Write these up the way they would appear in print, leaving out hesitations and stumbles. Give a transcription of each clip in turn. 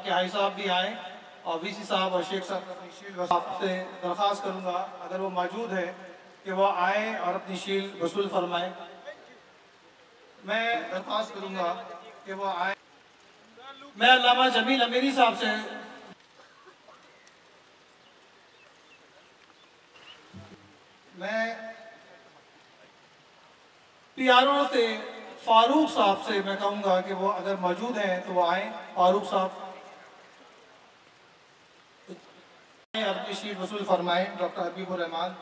کہ حاجی صاحب بھی آئیں اور وی سی صاحب اور شیخ صاحب اپنی شیل صاحب سے درخواست کروں گا اگر وہ موجود ہے کہ وہ آئیں اور اپنی شیل وصول فرمائیں. میں درخواست کروں گا کہ وہ آئیں. میں علامہ جمیل امیری صاحب سے پی آر او سے فاروق صاحب سے میں کہوں گا کہ وہ اگر موجود ہیں تو وہ آئیں. فاروق صاحب اپنی شیٹ وصول فرمائیں. ڈاکٹر حبیب الرحمان.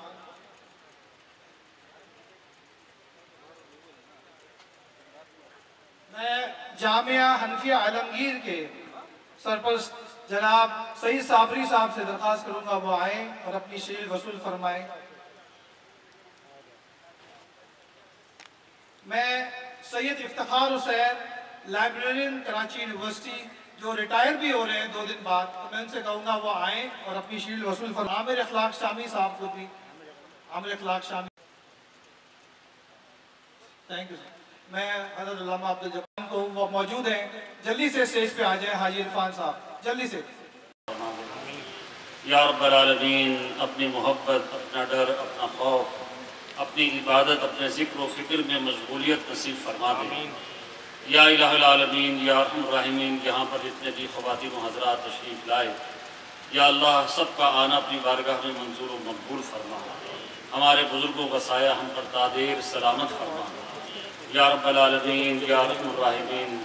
میں جامعہ حنفیہ عالمگیر کے سرپرست جناب سعید صابری صاحب سے درخواست کروں گا وہ آئیں اور اپنی شیٹ وصول فرمائیں. میں سید افتخار حسین لائبریرین کراچی یونیورسٹی جو ریٹائر بھی ہو رہے ہیں 2 دن بعد, تو میں ان سے کہوں گا وہ آئیں اور اپنی شیل وصول فرمائیں. عامر اخلاق شامی صاحب کو بھی. عامر اخلاق شامی. Thank you. میں حضرت علامہ عبدالجبار کو وہ موجود ہیں جلدی سے اسٹیج پہ آ جائیں. حاجی عرفان صاحب جلدی سے. یا رب العالمین اپنی محبت, اپنا ڈر, اپنا خوف, اپنی عبادت, اپنے ذکر و فکر میں مشغولیت نصیب فرما دیں. یا الہ العالمین یا ارحم الراحمین یہاں پر جتنے بھی خواتین و حضرات تشریف لائے, یا اللہ سب کا آنا اپنی بارگاہ میں منظور و مقبول فرما. ہمارے بزرگوں کا سایہ ہم پر دادیر سلامت فرما. یا رب العالمین یا ارحم الراحمین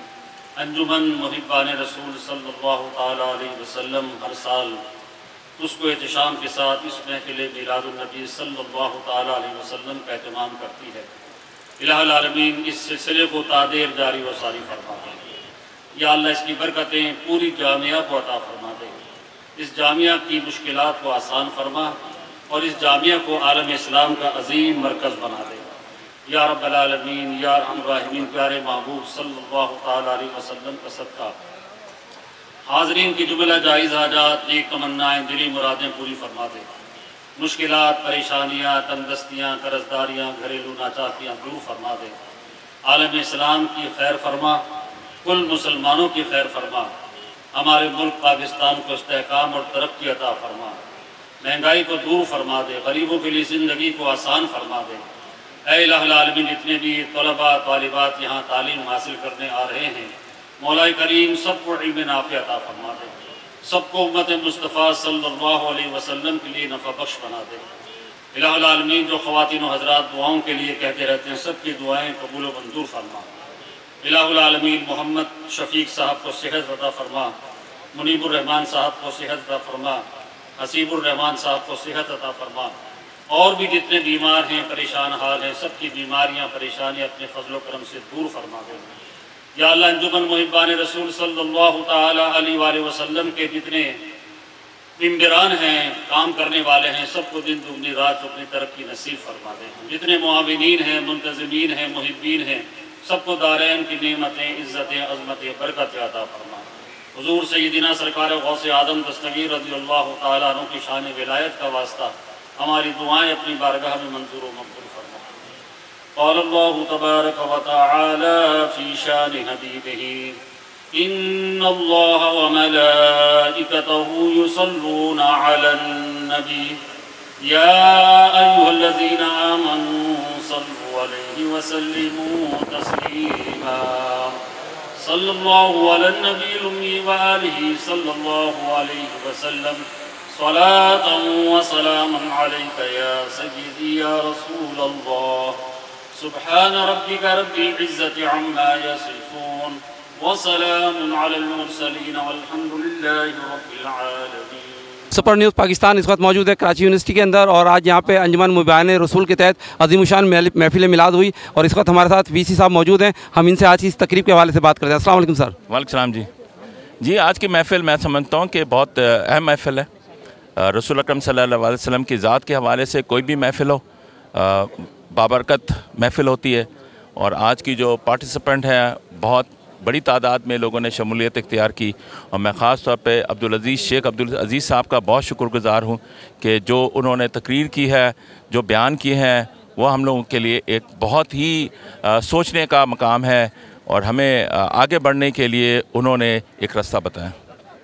انجمن محبان رسول صلی اللہ تعالیٰ علیہ وسلم ہر سال اس کو احتشام کے ساتھ اس محفل میلاد النبی صلی اللہ تعالیٰ علیہ وسلم کا اہتمام کرتی ہے. الہ العالمین اس سلسلے کو تادیر جاری و ساری فرما دے. یا اللہ اس کی برکتیں پوری جامعہ کو عطا فرما دے. اس جامعہ کی مشکلات کو آسان فرما اور اس جامعہ کو عالم اسلام کا عظیم مرکز بنا دے. یا رب العالمین یا ارحم الراحمین پیارے محبوب صلی اللہ تعالیٰ علیہ وسلم کا صدقہ حاضرین کی جملہ جائز حاجات, نیک تمنائیں, دلی مرادیں پوری فرما دے. مشکلات, پریشانیاں, تندرستیاں, قرضداریاں, گھریلو ناچاکیاں دور فرما دے. عالم اسلام کی خیر فرما, کل مسلمانوں کی خیر فرما. ہمارے ملک پاکستان کو استحکام اور ترقی عطا فرما. مہنگائی کو دور فرما دے. غریبوں کے لیے زندگی کو آسان فرما دے. اے الہ العالمین جتنے بھی طلباء طالبات یہاں تعلیم حاصل کرنے آ رہے ہیں, مولا کریم سب کو علم نافع عطا فرما دے. سب کو امت مصطفیٰ صلی اللہ علیہ وسلم کے لیے نفع بخش بنا دے. الہ العالمین جو خواتین و حضرات دعاؤں کے لیے کہتے رہتے ہیں سب کی دعائیں قبول و منظور فرما. الہ العالمین محمد شفیق صاحب کو صحت عطا فرما. منیب الرحمان صاحب کو صحت عطا فرما. حسیب الرحمان صاحب کو صحت عطا فرما. اور بھی جتنے بیمار ہیں, پریشان حال ہیں, سب کی بیماریاں پریشانیاں اپنے فضل و کرم سے دور فرما دے. یا اللہ انجمن محبان رسول صلی اللہ تعالیٰ علیہ وآلہ وسلم کے جتنے ممبران ہیں, کام کرنے والے ہیں, سب کو دن دگنی رات چگنی ترقی نصیب فرما دے. جتنے معاونین ہیں, منتظمین ہیں, محبین ہیں, سب کو دارین کی نعمتیں, عزتیں, عظمتیں, برکت عطا فرما. حضور سیدنا سرکار غوث آدم دستگیر رضی اللہ تعالیٰ عنہ کی شان ولایت کا واسطہ ہماری دعائیں اپنی بارگاہ میں منظور و مقبول فرما. قال اللہ تبارک و تعالی فی شان حبیبہ ان اللہ وملائکتہ یصلون علی النبی یا ایہا الذین آمنوا صلوا علیہ وسلموا تسلیما. صلی اللہ علی النبی الامی وآلہ صلی اللہ علیہ وسلم صلاة و سلاما علیک یا سیدی یا رسول اللہ. سبحان ربک رب العزت عما یصفون وسلام علی المرسلین والحمد للہ رب العالمین. سپر نیوز پاکستان اس وقت موجود ہے کراچی یونیورسٹی کے اندر اور آج یہاں پہ انجمن محبان رسول کے تحت عظیم الشان محفل میلاد ہوئی اور اس وقت ہمارے ساتھ وی سی صاحب موجود ہیں. ہم ان سے آج اس تقریب کے حوالے سے بات کرتے ہیں. السلام علیکم سر. وعلیکم السلام. جی آج کی محفل میں سمجھتا ہوں کہ بہت اہم محفل ہے. رسول اکرم صلی اللہ علیہ وسلم کی ذات کے حوالے سے کوئی بھی محفل ہو بابرکت محفل ہوتی ہے اور آج کی جو پارٹیسپینٹ ہیں بہت بڑی تعداد میں لوگوں نے شمولیت اختیار کی اور میں خاص طور پہ شیخ عبدالعزیز صاحب کا بہت شکر گزار ہوں کہ جو انہوں نے تقریر کی ہے, جو بیان کیے ہیں, وہ ہم لوگوں کے لیے ایک بہت ہی سوچنے کا مقام ہے اور ہمیں آگے بڑھنے کے لیے انہوں نے ایک راستہ بتایا.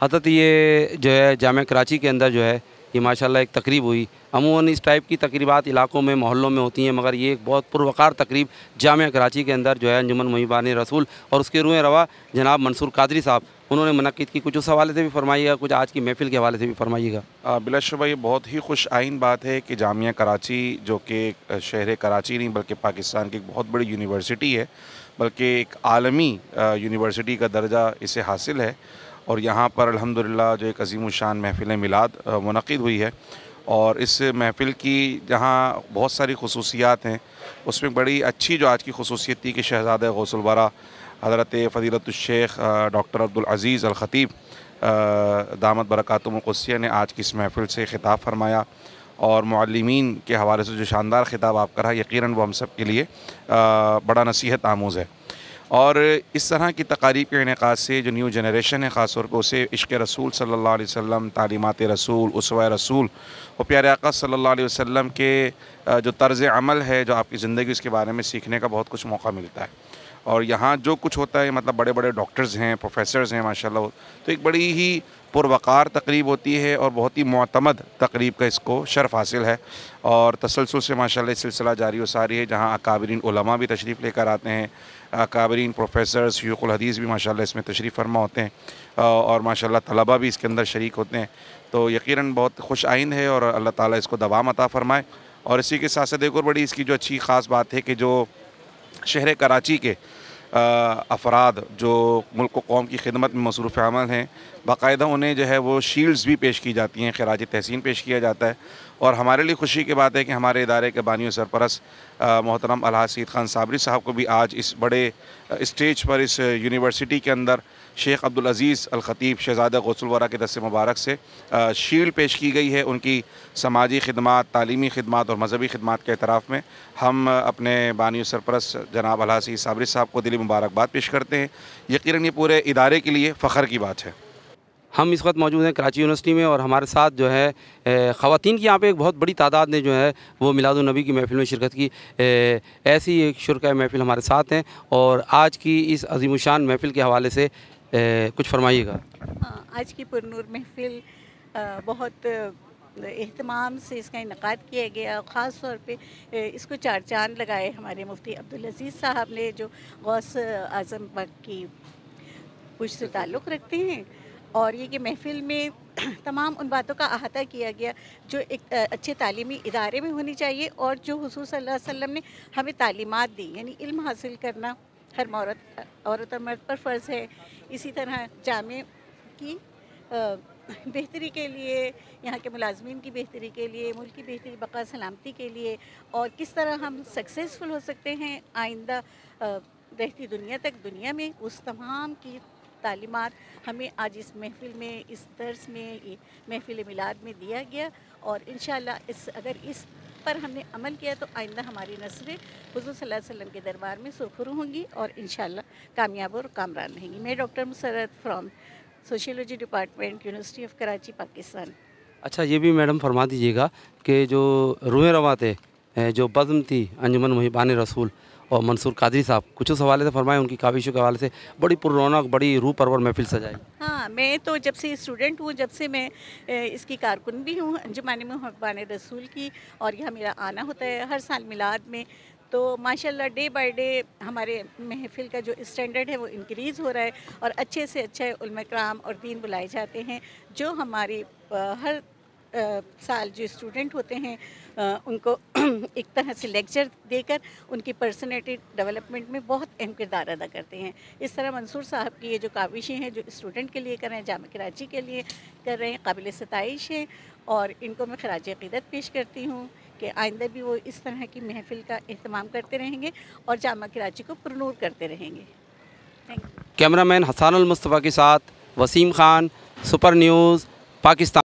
حضرت یہ جو ہے جامعہ کراچی کے اندر جو ہے یہ ماشاءاللہ ایک تقریب ہوئی. عموماً اس ٹائپ کی تقریبات علاقوں میں محلوں میں ہوتی ہیں، مگر یہ ایک بہت پروقار تقریب جامعہ کراچی کے اندر جو ہے انجمن محبان رسول اور اس کے روح روا جناب منصور قادری صاحب انہوں نے منعقد کی. کچھ اس حوالے سے بھی فرمائیے گا، کچھ آج کی محفل کے حوالے سے بھی فرمائیے گا. بلا شبہ یہ بہت ہی خوش آئین بات ہے کہ جامعہ کراچی جو کہ شہر کراچی نہیں بلکہ پاکستان کی ایک بہت بڑی یونیورسٹی ہے، بلکہ ایک عالمی یونیورسٹی کا درجہ اسے حاصل ہے، اور یہاں پر الحمدللہ جو ایک عظیم الشان محفل میلاد منعقد ہوئی ہے. اور اس محفل کی جہاں بہت ساری خصوصیات ہیں، اس میں بڑی اچھی جو آج کی خصوصیت تھی کہ شہزادہ غوث الورا حضرت فضیلت الشیخ ڈاکٹر عبدالعزیز الخطیب دامت برکاتہم القدسیہ نے آج کی اس محفل سے خطاب فرمایا، اور معلمین کے حوالے سے جو شاندار خطاب آپ کا رہا، یقیناً وہ ہم سب کے لیے بڑا نصیحت آموز ہے. اور اس طرح کی تقاریب کے انعقاد سے جو نیو جنریشن ہے خاص طور پہ اسے عشق رسول صلی اللہ علیہ وسلم، تعلیمات رسول، اسوہ رسول اور پیارے آقا صلی اللہ علیہ وسلم کے جو طرز عمل ہے، جو آپ کی زندگی، اس کے بارے میں سیکھنے کا بہت کچھ موقع ملتا ہے. اور یہاں جو کچھ ہوتا ہے، مطلب بڑے بڑے ڈاکٹرز ہیں، پروفیسرز ہیں ماشاءاللہ، تو ایک بڑی ہی پروقار تقریب ہوتی ہے اور بہت ہی معتمد تقریب کا اس کو شرف حاصل ہے. اور تسلسل سے ماشاءاللہ سلسلہ جاری و ساری ہے، جہاں اکابرین علماء بھی تشریف لے کر آتے ہیں، اکابرین پروفیسرز، شیوخ الحدیث بھی ماشاءاللہ اس میں تشریف فرما ہوتے ہیں، اور ماشاءاللہ طلبہ بھی اس کے اندر شریک ہوتے ہیں. تو یقیناً بہت خوش آئند ہے، اور اللہ تعالیٰ اس کو دوام عطا فرمائے. اور اسی کے ساتھ ساتھ ایک اور بڑی اس کی جو اچھی خاص بات ہے کہ جو شہر کراچی کے افراد جو ملک و قوم کی خدمت میں مصروف عمل ہیں، باقاعدہ انہیں جو ہے وہ شیلڈز بھی پیش کی جاتی ہیں، خراج تحسین پیش کیا جاتا ہے. اور ہمارے لیے خوشی کی بات ہے کہ ہمارے ادارے کے بانی و سرپرست محترم الحاج سید خان صابری صاحب کو بھی آج اس بڑے اسٹیج پر اس یونیورسٹی کے اندر شیخ عبدالعزیز الخطیب شہزادہ غوث الورا کے دست مبارک سے شیلڈ پیش کی گئی ہے. ان کی سماجی خدمات، تعلیمی خدمات اور مذہبی خدمات کے اعتراف میں ہم اپنے بانی و سرپرست جناب الحاج سید صابری صاحب کو دلی مبارکباد پیش کرتے ہیں. یقیناً یہ پورے ادارے کے لیے فخر کی بات ہے. ہم اس وقت موجود ہیں کراچی یونیورسٹی میں، اور ہمارے ساتھ جو ہے خواتین کی یہاں پہ ایک بہت بڑی تعداد نے جو ہے وہ میلاد النبی کی محفل میں شرکت کی. ایسی ایک شرکاء محفل ہمارے ساتھ ہیں، اور آج کی اس عظیم الشان محفل کے حوالے سے کچھ فرمائیے گا. آج کی پرنور محفل بہت اہتمام سے اس کا انعقاد کیا گیا. خاص طور پہ اس کو چار چاند لگائے ہمارے مفتی عبدالعزیز صاحب نے، جو غوث اعظم پاک کی پوچھ سے تعلق رکھتے ہیں. اور یہ کہ محفل میں تمام ان باتوں کا احاطہ کیا گیا جو ایک اچھے تعلیمی ادارے میں ہونی چاہیے، اور جو حضور صلی اللہ علیہ وسلم نے ہمیں تعلیمات دی، یعنی علم حاصل کرنا ہر عورت اور مرد پر فرض ہے. اسی طرح جامع کی بہتری کے لیے، یہاں کے ملازمین کی بہتری کے لیے، ملک کی بہتری، بقا سلامتی کے لیے، اور کس طرح ہم سکسیزفل ہو سکتے ہیں آئندہ رہتی دنیا تک، دنیا میں، اس تمام کی تعلیمات ہمیں آج اس محفل میں، اس درس میں، محفل میلاد میں دیا گیا. اور انشاءاللہ اگر اس پر ہم نے عمل کیا تو آئندہ ہماری نسلیں حضور صلی اللہ علیہ وسلم کے دربار میں سرخرو ہوں گی اور انشاءاللہ کامیاب اور کامران رہیں گی. میں doctor Musarrat from sociology department, university of Karachi, Pakistan. اچھا، یہ بھی میڈم فرما دیجیے گا کہ جو روح رواں تھے، جو بزم تھی انجمن محبان رسول اور منصور قادری صاحب، کچھ اس حوالے سے فرمائیں. ان کی کاوشوں کے حوالے سے بڑی پر رونق، بڑی روح پرور محفل سجائی. ہاں، میں تو جب سے اسٹوڈنٹ ہوں، جب سے میں اس کی کارکن بھی ہوں انجمن محبان رسول کی، اور یہاں میرا آنا ہوتا ہے ہر سال میلاد میں. تو ماشاءاللہ ڈے بائی ڈے ہمارے محفل کا جو اسٹینڈرڈ ہے وہ انکریز ہو رہا ہے، اور اچھے سے اچھے علماء کرام اور دین بلائے جاتے ہیں، جو ہماری ہر سال جو اسٹوڈنٹ ہوتے ہیں ان کو ایک طرح سے لیکچر دے کر ان کی پرسنالٹی ڈیولپمنٹ میں بہت اہم کردار ادا کرتے ہیں. اس طرح منصور صاحب کی یہ جو کاوشیں ہیں، جو اسٹوڈنٹ کے لیے کر رہے ہیں، جامعہ کراچی کے لیے کر رہے ہیں، قابل ستائش ہیں، اور ان کو میں خراج عقیدت پیش کرتی ہوں کہ آئندہ بھی وہ اس طرح کی محفل کا اہتمام کرتے رہیں گے اور جامعہ کراچی کو پرنور کرتے رہیں گے. Thank you. کیمرہ مین حسان المصطفیٰ کے ساتھ وسیم خان، سپر نیوز، پاکستان.